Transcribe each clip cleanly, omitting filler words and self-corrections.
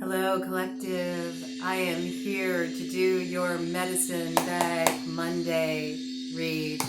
Hello, collective. I am here to do your Medicine Bag Monday read.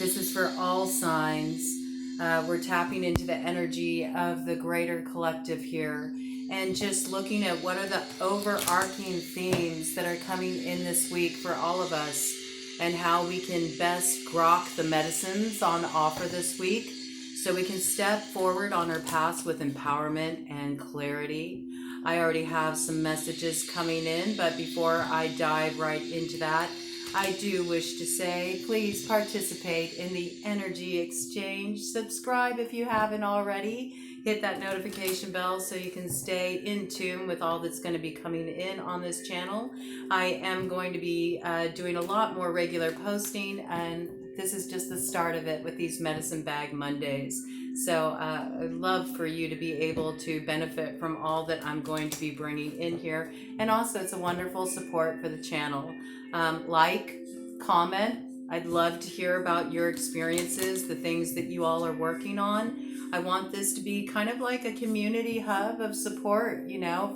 This is for all signs. We're tapping into the energy of the greater collective here and just looking at what are the overarching themes that are coming in this week for all of us and how we can best grok the medicines on offer this week so we can step forward on our paths with empowerment and clarity. I already have some messages coming in, but before I dive right into that, I do wish to say, please participate in the energy exchange. Subscribe if you haven't already. Hit that notification bell so you can stay in tune with all that's going to be coming in on this channel. I am going to be doing a lot more regular posting, and this is just the start of it with these Medicine Bag Mondays. So I'd love for you to be able to benefit from all that I'm going to be bringing in here. And also, it's a wonderful support for the channel. Comment. I'd love to hear about your experiences, the things that you all are working on. I want this to be kind of like a community hub of support,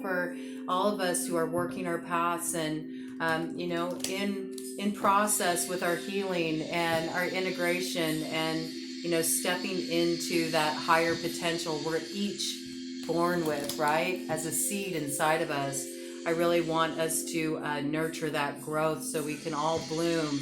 for all of us who are working our paths and, in process with our healing and our integration and, stepping into that higher potential we're each born with, right? As a seed inside of us. I really want us to nurture that growth so we can all bloom,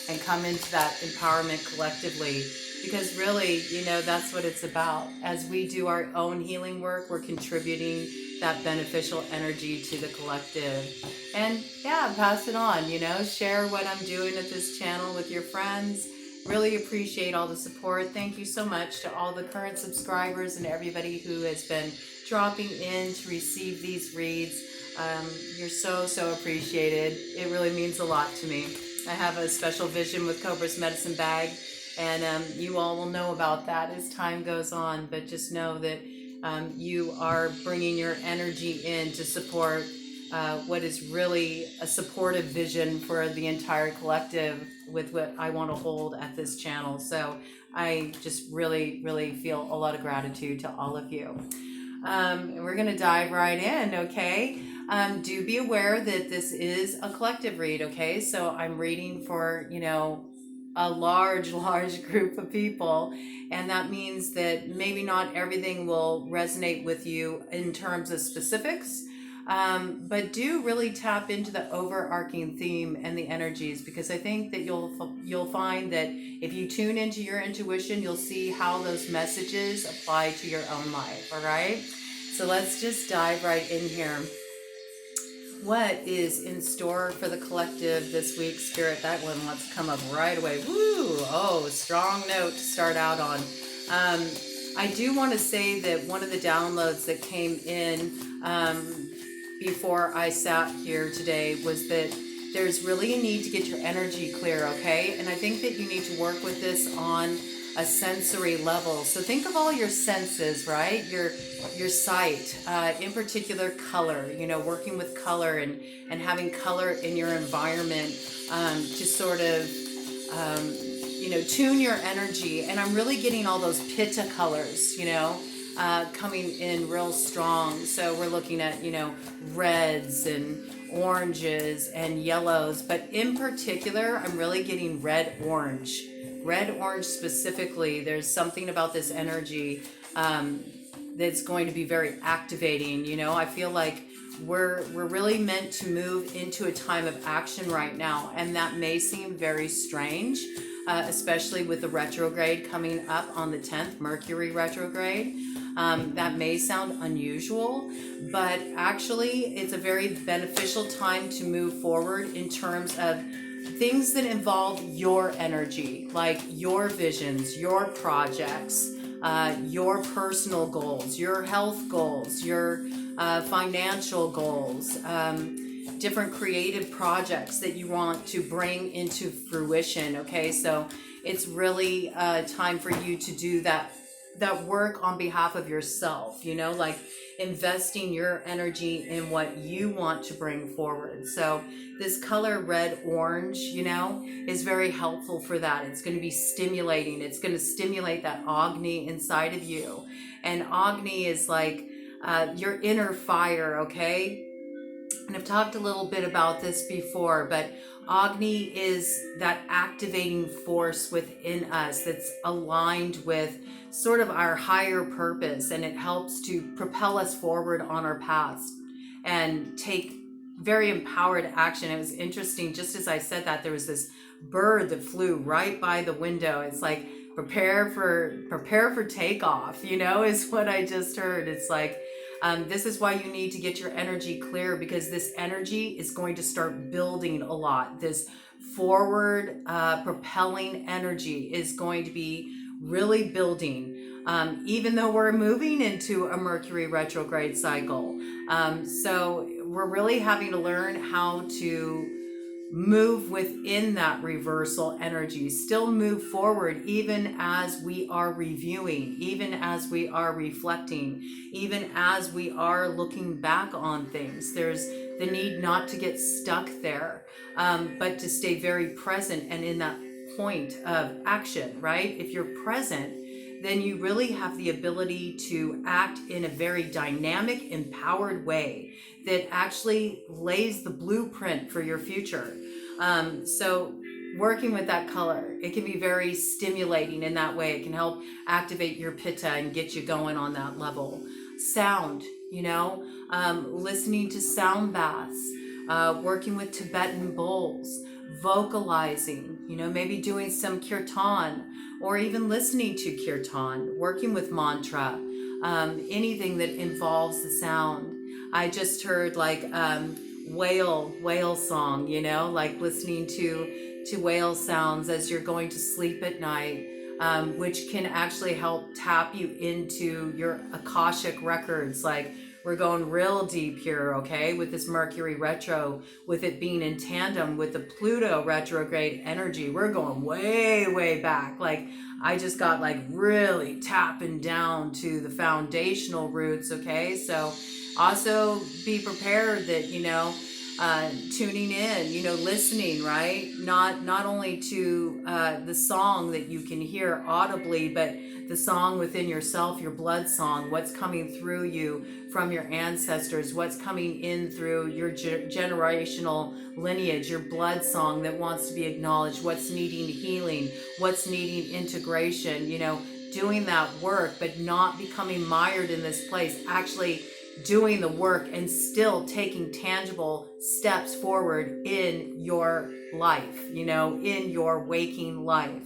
and come into that empowerment collectively. Because really, that's what it's about. As we do our own healing work, we're contributing that beneficial energy to the collective. And yeah, pass it on, share what I'm doing at this channel with your friends. Really appreciate all the support. Thank you so much to all the current subscribers and everybody who has been dropping in to receive these reads. You're so appreciated. It really means a lot to me. I have a special vision with Cobra's Medicine Bag, and you all will know about that as time goes on, but just know that you are bringing your energy in to support what is really a supportive vision for the entire collective with what I want to hold at this channel. So I just really feel a lot of gratitude to all of you. And we're going to dive right in, okay? Do be aware that this is a collective read, okay? So I'm reading for, a large group of people. And that means that maybe not everything will resonate with you in terms of specifics. But do really tap into the overarching theme and the energies, because I think that you'll find that if you tune into your intuition, you'll see how those messages apply to your own life, all right? So let's just dive right in here. What is in store for the collective this week, Spirit? That one wants to come up right away. Woo! Oh, strong note to start out on. I do want to say that one of the downloads that came in before I sat here today was that there's really a need to get your energy clear, okay? And I think that you need to work with this on a sensory level. So think of all your senses, right? Your sight, in particular color, working with color and having color in your environment to sort of, tune your energy. And I'm really getting all those pitta colors, coming in real strong. So we're looking at, reds and oranges and yellows, but in particular, I'm really getting red orange specifically. There's something about this energy that's going to be very activating. I feel like we're really meant to move into a time of action right now, and that may seem very strange, especially with the retrograde coming up on the 10th, Mercury retrograde. That may sound unusual, but actually it's a very beneficial time to move forward in terms of things that involve your energy, like your visions, your projects, your personal goals, your health goals, your financial goals, different creative projects that you want to bring into fruition, okay? So it's really time for you to do that work on behalf of yourself, like investing your energy in what you want to bring forward. So this color red orange, is very helpful for that. It's going to be stimulating. It's going to stimulate that Agni inside of you. And Agni is like your inner fire, okay? And I've talked a little bit about this before, but Agni is that activating force within us that's aligned with sort of our higher purpose, and it helps to propel us forward on our paths and take very empowered action. It was interesting, just as I said that, there was this bird that flew right by the window. It's like prepare for takeoff, is what I just heard. It's like this is why you need to get your energy clear, because this energy is going to start building a lot. This forward propelling energy is going to be really building, even though we're moving into a Mercury retrograde cycle. So we're really having to learn how to move within that reversal energy, still move forward even as we are reviewing, even as we are reflecting, even as we are looking back on things. There's the need not to get stuck there, but to stay very present and in that point of action, right? If you're present, then you really have the ability to act in a very dynamic, empowered way that actually lays the blueprint for your future. So working with that color, it can be very stimulating in that way. It can help activate your pitta and get you going on that level. Sound, listening to sound baths, working with Tibetan bowls, vocalizing, maybe doing some kirtan, or even listening to kirtan, working with mantra, anything that involves the sound. I just heard like whale song, like listening to whale sounds as you're going to sleep at night, which can actually help tap you into your Akashic records. Like, we're going real deep here, okay, with this Mercury retro, with it being in tandem with the Pluto retrograde energy. We're going way, way back. Like, I just got like really tapping down to the foundational roots, okay? So also be prepared that, tuning in, listening, right? Not only to the song that you can hear audibly, but the song within yourself, your blood song, what's coming through you from your ancestors, what's coming in through your generational lineage, your blood song that wants to be acknowledged, what's needing healing, what's needing integration, doing that work, but not becoming mired in this place, actually doing the work and still taking tangible steps forward in your life, in your waking life,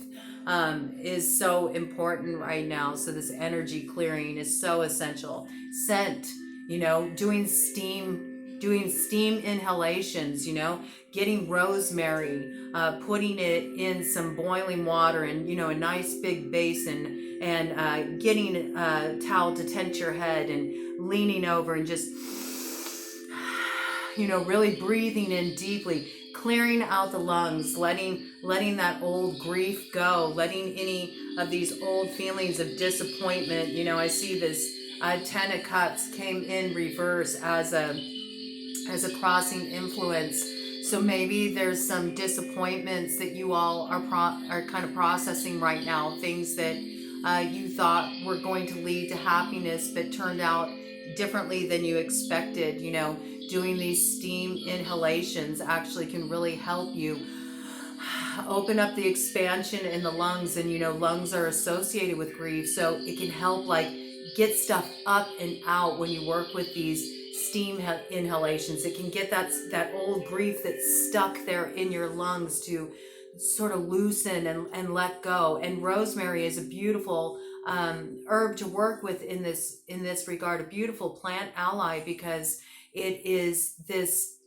is so important right now. So this energy clearing is so essential. Scent, doing steam inhalations, getting rosemary, putting it in some boiling water and, a nice big basin, and getting a towel to tent your head and leaning over and just, really breathing in deeply, clearing out the lungs, letting that old grief go, letting any of these old feelings of disappointment. I see this 10 of Cups came in reverse as a crossing influence. So maybe there's some disappointments that you all are kind of processing right now, things that you thought were going to lead to happiness but turned out differently than you expected. Doing these steam inhalations actually can really help you open up the expansion in the lungs, and lungs are associated with grief, so it can help like get stuff up and out when you work with these steam inhalations. It can get that old grief that's stuck there in your lungs to sort of loosen and let go. And rosemary is a beautiful herb to work with in this regard, a beautiful plant ally, because it is this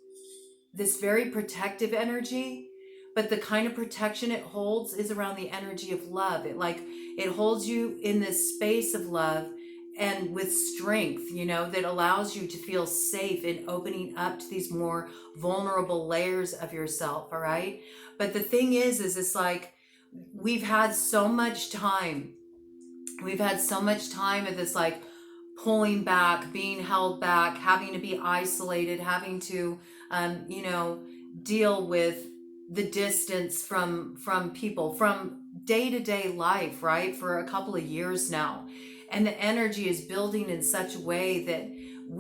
very protective energy, but the kind of protection it holds is around the energy of love. It holds you in this space of love and with strength, that allows you to feel safe in opening up to these more vulnerable layers of yourself. All right. But the thing is it's like we've had so much time. We've had so much time of this, like, pulling back, being held back, having to be isolated, having to, deal with the distance from people, from day-to-day life, right, for a couple of years now. And the energy is building in such a way that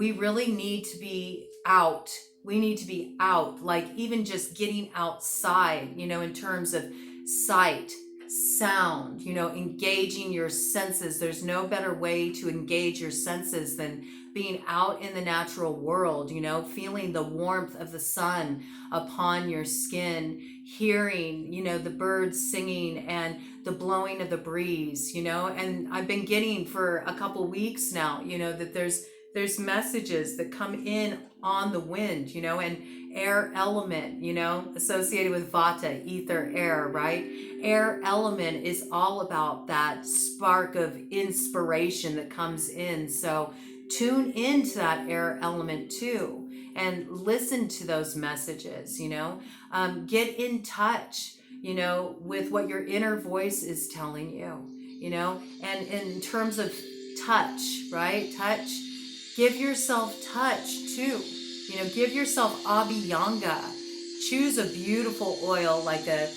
we really need to be out. We need to be out, like even just getting outside, in terms of sight, sound, engaging your senses. There's no better way to engage your senses than being out in the natural world, feeling the warmth of the sun upon your skin, hearing, the birds singing and the blowing of the breeze, and I've been getting for a couple weeks now, that there's messages that come in on the wind, and air element, associated with vata, ether, air, right? Air element is all about that spark of inspiration that comes in. So tune into that air element too and listen to those messages, get in touch, with what your inner voice is telling you, and in terms of touch, right? Touch, give yourself touch too, give yourself abhyanga. Choose a beautiful oil, like a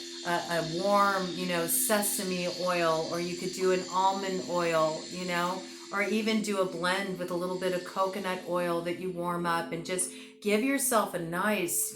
warm, sesame oil, or you could do an almond oil, or even do a blend with a little bit of coconut oil that you warm up, and just give yourself a nice,